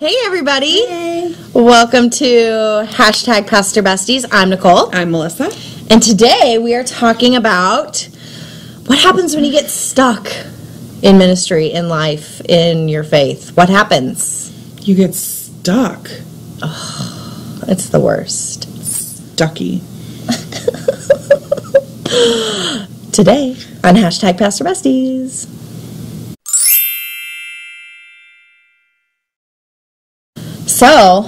Hey everybody. Hey. Welcome to hashtag Pastor Besties. I'm Nicole. I'm Melissa. And today we are talking about what happens when you get stuck in ministry, in life, in your faith. What happens? You get stuck. Oh, it's the worst. Stucky. Today on hashtag Pastor Besties. So,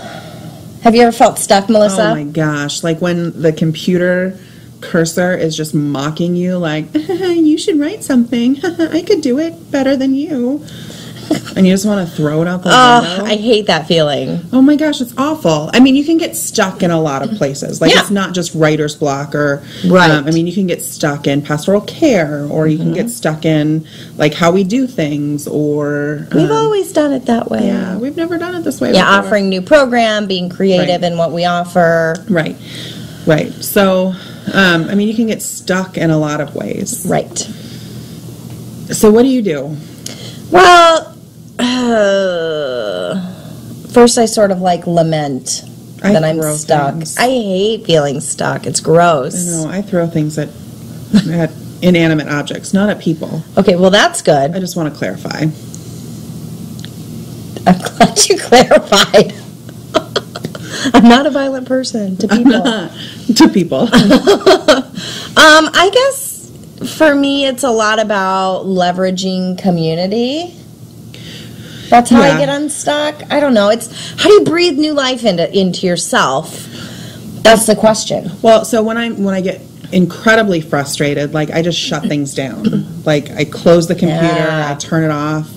have you ever felt stuck, Melissa? Oh my gosh. Like when the computer cursor is just mocking you, like, you should write something. I could do it better than you. And you just want to throw it out the window. I hate that feeling. Oh my gosh, it's awful. I mean, you can get stuck in a lot of places. Like, it's not just writer's block or, right. I mean, you can get stuck in pastoral care, or you can get stuck in, like, how we do things, or... We've always done it that way. Yeah, we've never done it this way before. offering new program, being creative in what we offer. Right. So, I mean, you can get stuck in a lot of ways. Right. So what do you do? Well... first I sort of like lament that I'm stuck. Things. I hate feeling stuck. It's gross. I know. I throw things at inanimate objects, not at people. Okay, well that's good. I just want to clarify. I'm glad you clarified. I'm not a violent person to people. To people. I guess for me it's a lot about leveraging community. That's how I get unstuck. I don't know. It's how do you breathe new life into yourself? That's the question. Well, so when I get incredibly frustrated, like I just shut things down. Like I close the computer, I turn it off,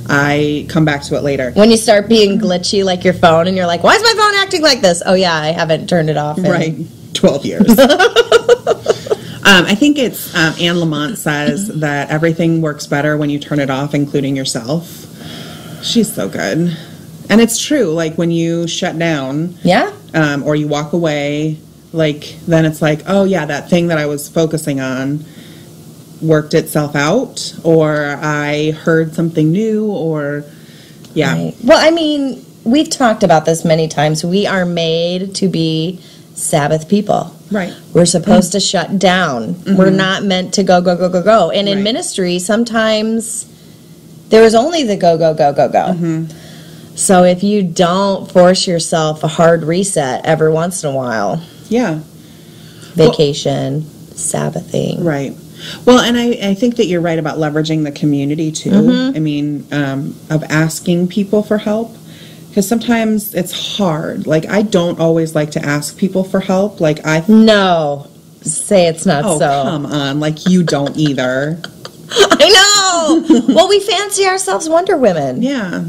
I come back to it later. When you start being glitchy like your phone and you're like, why is my phone acting like this? Oh yeah, I haven't turned it off in 12 years. I think it's Anne Lamott says that everything works better when you turn it off, including yourself. She's so good. And it's true, like when you shut down or you walk away, like then it's like, oh yeah, that thing that I was focusing on worked itself out, or I heard something new, or Right. Well, I mean, we've talked about this many times. We are made to be Sabbath people. Right. We're supposed to shut down. We're not meant to go. And in ministry, sometimes there is only the go. So if you don't force yourself a hard reset every once in a while. Yeah. Vacation, Sabbathing. Right. Well, and I think that you're right about leveraging the community, too. I mean, of asking people for help. Because sometimes it's hard. Like, I don't always like to ask people for help. Like, No. Say it's not so. Oh, come on. Like, you don't either. I know. Well, we fancy ourselves Wonder Women. Yeah.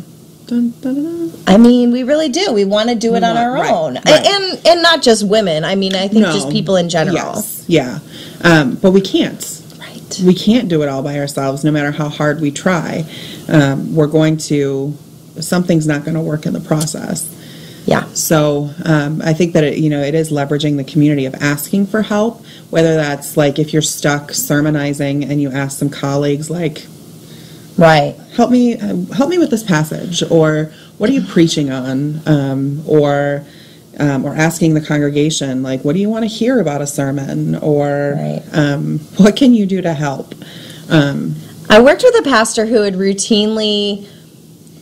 Dun, dun, dun, dun. I mean, we really do. We want to do it on our own. Right. And not just women. I mean, I think just people in general. Yes. Yeah. But we can't. Right. We can't do it all by ourselves, no matter how hard we try. Something's not going to work in the process. Yeah. So I think that it is leveraging the community of asking for help, whether that's like if you're stuck sermonizing and you ask some colleagues like, help me with this passage, or what are you preaching on, or asking the congregation like, what do you want to hear about a sermon, or what can you do to help? I worked with a pastor who would routinely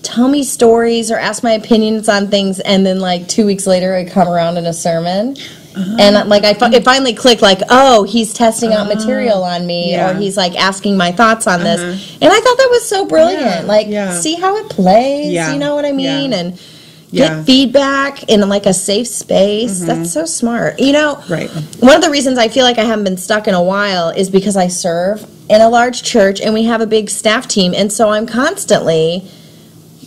tell me stories or ask my opinions on things, and then like 2 weeks later I'd come around in a sermon and like it finally clicked, like, oh, he's testing out material on me, or he's like asking my thoughts on this, and I thought that was so brilliant. See how it plays, you know what I mean? And get feedback in like a safe space. That's so smart. One of the reasons I feel like I haven't been stuck in a while is because I serve in a large church and we have a big staff team, and so I'm constantly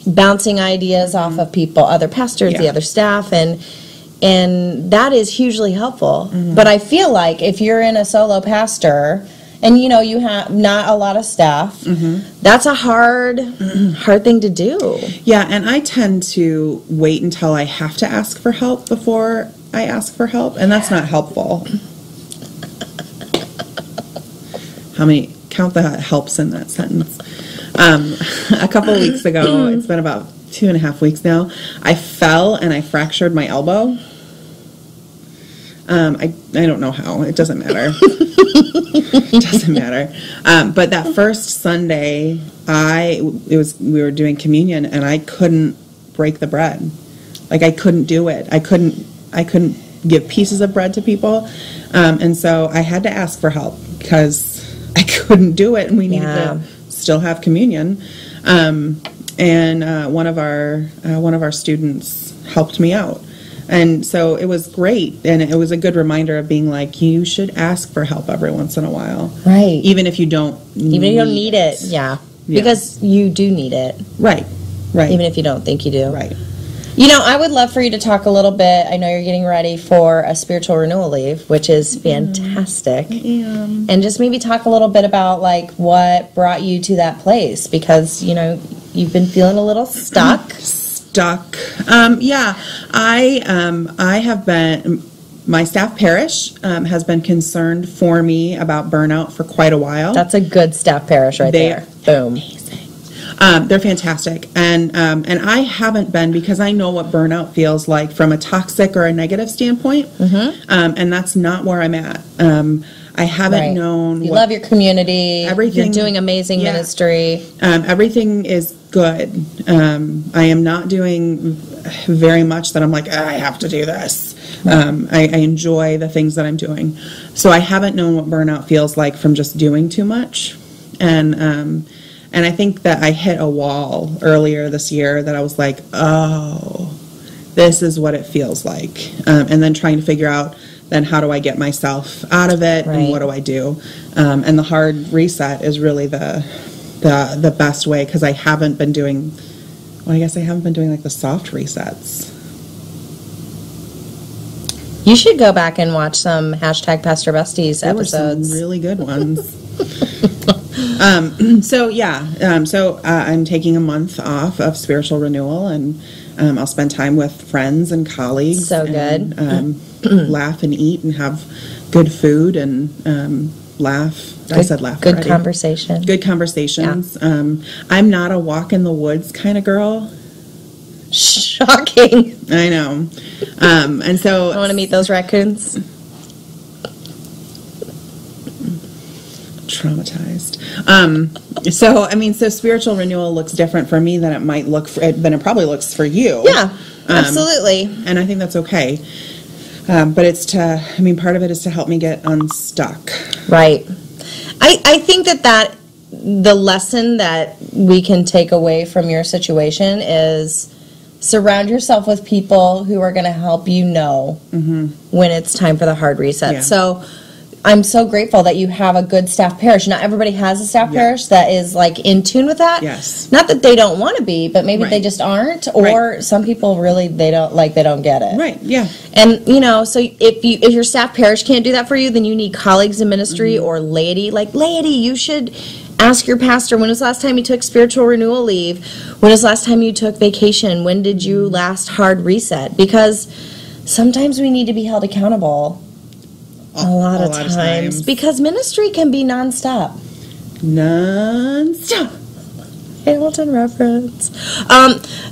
bouncing ideas off of people, other pastors, the other staff, and that is hugely helpful. But I feel like if you're in a solo pastor and you have not a lot of staff, that's a hard thing to do. Yeah, and I tend to wait until I have to ask for help before I ask for help, and that's not helpful. How many count the helps in that sentence? A couple of weeks ago, it's been about 2.5 weeks now, I fell and I fractured my elbow. I don't know how. It doesn't matter. It doesn't matter. But that first Sunday, we were doing communion, and I couldn't break the bread. Like, I couldn't do it. I couldn't give pieces of bread to people, and so I had to ask for help because I couldn't do it, and we needed to still have communion. And one of our students helped me out. And so it was great, and it was a good reminder of being like, you should ask for help every once in a while. Right. Even if you don't need it. Yeah. Because you do need it. Right. Even if you don't think you do. Right. I would love for you to talk a little bit. I know you're getting ready for a spiritual renewal leave, which is fantastic. And just maybe talk a little bit about, like, what brought you to that place, because, you've been feeling a little stuck. I have been, my staff parish has been concerned for me about burnout for quite a while. That's a good staff parish there. Boom. Amazing. They're fantastic. And I haven't been, because I know what burnout feels like from a toxic or a negative standpoint. And that's not where I'm at. I haven't known. You love your community. Everything. You're doing amazing ministry. Everything is good. I am not doing very much that I'm like, I have to do this. I enjoy the things that I'm doing. So I haven't known what burnout feels like from just doing too much. And I think that I hit a wall earlier this year that I was like, oh, this is what it feels like. And then trying to figure out, then how do I get myself out of it, and what do I do? And the hard reset is really the best way, because I haven't been doing, like the soft resets. You should go back and watch some hashtag Pastor Besties episodes. There were some really good ones. So I'm taking a month off of spiritual renewal, and I'll spend time with friends and colleagues. So good. Laugh and eat and have good food and laugh. I said laugh Good already. conversation. Good conversations. Yeah. I'm not a walk in the woods kind of girl. Shocking. I know. And so I want to meet those raccoons. Traumatized. So spiritual renewal looks different for me than it probably looks for you. Yeah, absolutely. And I think that's okay. But part of it is to help me get unstuck. Right. I think that the lesson that we can take away from your situation is surround yourself with people who are going to help you know when it's time for the hard reset. Yeah. So I'm so grateful that you have a good staff parish. Not everybody has a staff parish that is like in tune with that. Yes. Not that they don't want to be, but maybe they just aren't, or some people really they don't get it. Right. Yeah. And so if your staff parish can't do that for you, then you need colleagues in ministry or laity. Like laity, you should ask your pastor, when was the last time you took spiritual renewal leave? When was the last time you took vacation? When did you last hard reset? Because sometimes we need to be held accountable. A lot of times. Because ministry can be nonstop. Hamilton reference.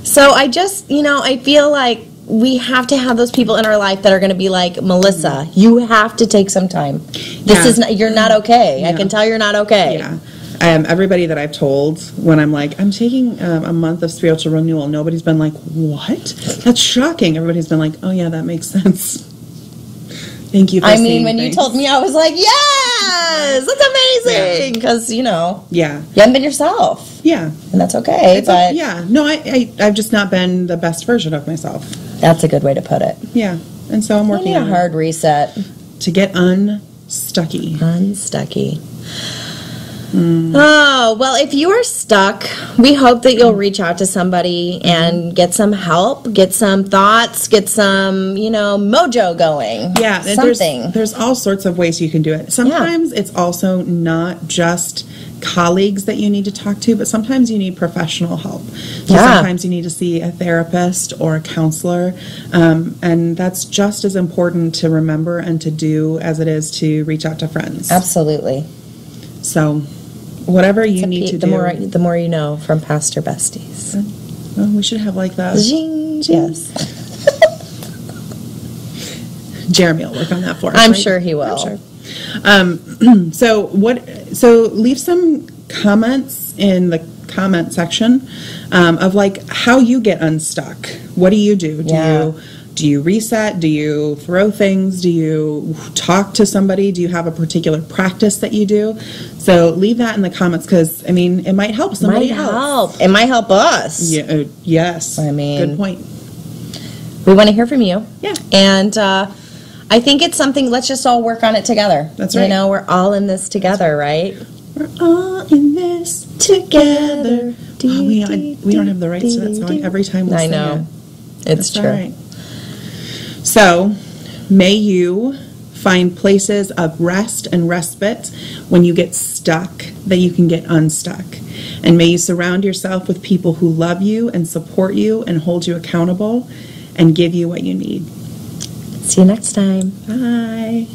So I just, I feel like we have to have those people in our life that are going to be like, Melissa, you have to take some time. You're not okay. Yeah. I can tell you're not okay. Yeah. Everybody that I've told when I'm like, I'm taking a month of spiritual renewal, nobody's been like, what? That's shocking. Everybody's been like, oh yeah, that makes sense. Thank you for when you told me, I was like, yes, that's amazing. Because, you haven't been yourself. Yeah. And that's okay. I've just not been the best version of myself. That's a good way to put it. Yeah. And so I'm working on a hard reset. To get unstucky. Oh, well, if you are stuck, we hope that you'll reach out to somebody and get some help, get some thoughts, get some, mojo going. Yeah, something. There's all sorts of ways you can do it. Sometimes it's also not just colleagues that you need to talk to, but sometimes you need professional help. So sometimes you need to see a therapist or a counselor, and that's just as important to remember and to do as it is to reach out to friends. Absolutely. So whatever you need to do. The more you know from Pastor Besties. Oh, we should have like the Zing, yes. Jeremy will work on that for us. I'm right? sure he will. I'm sure. So leave some comments in the comment section of like how you get unstuck. What do you do? Do you reset? Do you throw things? Do you talk to somebody? Do you have a particular practice that you do? So leave that in the comments because, I mean, it might help somebody else. It might help us. Yeah, yes. I mean, good point. We want to hear from you. Yeah. And I think it's something, let's just all work on it together. That's right. You know, we're all in this together, right? We're all in this together. We don't have the rights to that song every time we sing it. I know. It's true. All right. So, may you find places of rest and respite when you get stuck, that you can get unstuck. And may you surround yourself with people who love you and support you and hold you accountable and give you what you need. See you next time. Bye.